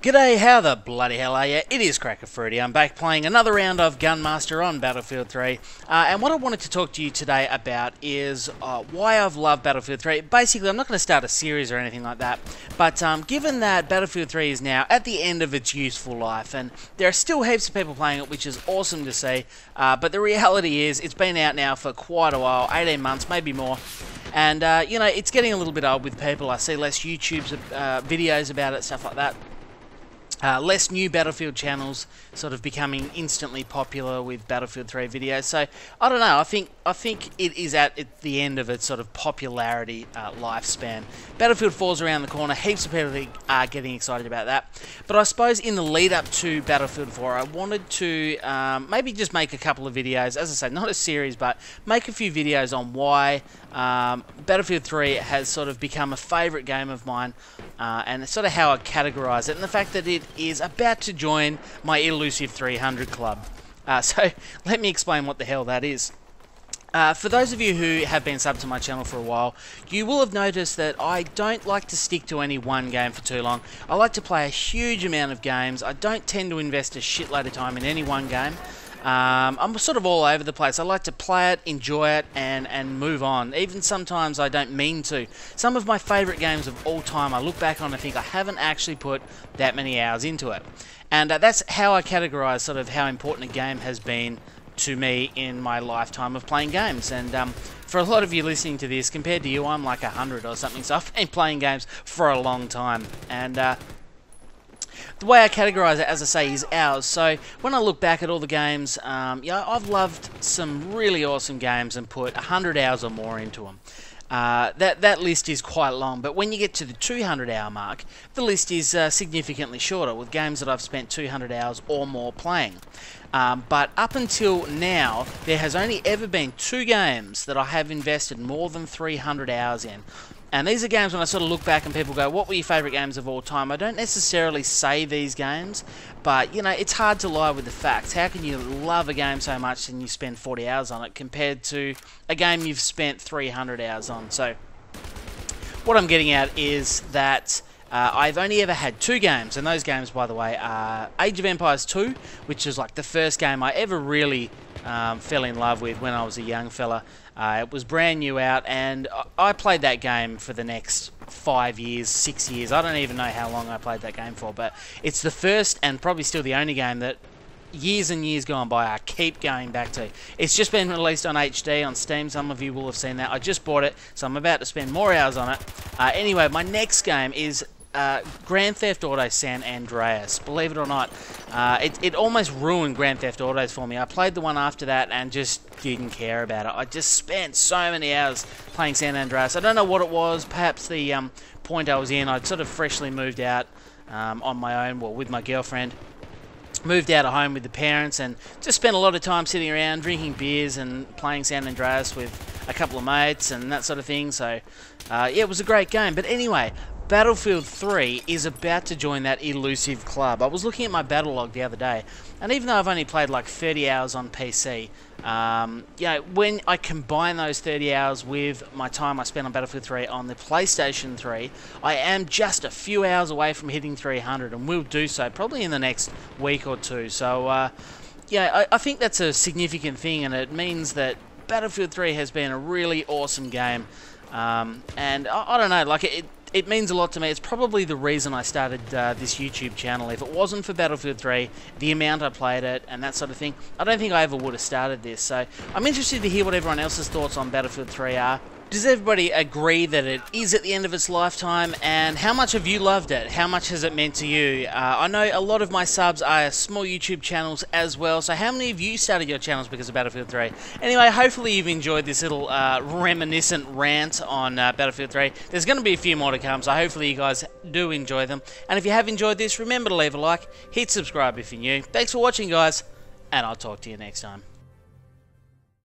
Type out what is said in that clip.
G'day, how the bloody hell are you? It is CrackAFruity. I'm back playing another round of Gunmaster on Battlefield 3. And what I wanted to talk to you today about is why I've loved Battlefield 3. Basically, I'm not going to start a series or anything like that, but given that Battlefield 3 is now at the end of its useful life, and there are still heaps of people playing it, which is awesome to see, but the reality is it's been out now for quite a while, 18 months, maybe more. And, you know, it's getting a little bit old with people. I see less YouTube videos about it, stuff like that. Less new Battlefield channels sort of becoming instantly popular with Battlefield 3 videos. So, I don't know, I think it is at the end of its sort of popularity lifespan. Battlefield 4's around the corner, heaps of people are getting excited about that. But I suppose in the lead up to Battlefield 4, I wanted to maybe just make a couple of videos, as I say, not a series, but make a few videos on why Battlefield 3 has sort of become a favourite game of mine, and sort of how I categorise it, and the fact that it is about to join my elusive 300 club. So let me explain what the hell that is. For those of you who have been subbed to my channel for a while, you will have noticed that I don't like to stick to any one game for too long. I like to play a huge amount of games. I don't tend to invest a shitload of time in any one game. I'm sort of all over the place. I like to play it, enjoy it, and move on. Even sometimes I don't mean to. Some of my favourite games of all time, I look back on and think I haven't actually put that many hours into it. And that's how I categorise sort of how important a game has been to me in my lifetime of playing games. And for a lot of you listening to this, compared to you, I'm like 100 or something. So I've been playing games for a long time. And the way I categorise it, as I say, is hours. So when I look back at all the games, yeah, I've loved some really awesome games and put 100 hours or more into them. That list is quite long, but when you get to the 200 hour mark, the list is significantly shorter, with games that I've spent 200 hours or more playing. But up until now, there has only ever been 2 games that I have invested more than 300 hours in. And these are games when I sort of look back and people go, what were your favourite games of all time? I don't necessarily say these games, but, you know, it's hard to lie with the facts. How can you love a game so much and you spend 40 hours on it compared to a game you've spent 300 hours on? So, what I'm getting at is that I've only ever had 2 games, and those games, by the way, are Age of Empires 2, which is like the first game I ever really fell in love with when I was a young fella. It was brand new out, and I played that game for the next 5 years, 6 years. I don't even know how long I played that game for, but it's the first and probably still the only game that years and years gone by I keep going back to. It's just been released on HD on Steam. Some of you will have seen that. I just bought it, so I'm about to spend more hours on it. Anyway, my next game is Grand Theft Auto San Andreas. Believe it or not, it almost ruined Grand Theft Autos for me. I played the one after that and just didn't care about it. I just spent so many hours playing San Andreas. I don't know what it was. Perhaps the point I was in, I'd sort of freshly moved out on my own, well, with my girlfriend. Moved out of home with the parents and just spent a lot of time sitting around drinking beers and playing San Andreas with a couple of mates and that sort of thing. So, yeah, it was a great game. But anyway, Battlefield 3 is about to join that elusive club. I was looking at my battle log the other day, and even though I've only played like 30 hours on PC, you know, when I combine those 30 hours with my time I spent on Battlefield 3 on the PlayStation 3, I am just a few hours away from hitting 300, and will do so probably in the next week or two. So, yeah, I think that's a significant thing, and it means that Battlefield 3 has been a really awesome game. And I don't know, like it means a lot to me. It's probably the reason I started this YouTube channel. If it wasn't for Battlefield 3, the amount I played it and that sort of thing, I don't think I ever would have started this. So I'm interested to hear what everyone else's thoughts on Battlefield 3 are. Does everybody agree that it is at the end of its lifetime, and how much have you loved it? How much has it meant to you? I know a lot of my subs are small YouTube channels as well, so how many of you started your channels because of Battlefield 3? Anyway, hopefully you've enjoyed this little reminiscent rant on Battlefield 3. There's going to be a few more to come, so hopefully you guys do enjoy them. And if you have enjoyed this, remember to leave a like, hit subscribe if you're new. Thanks for watching, guys, and I'll talk to you next time.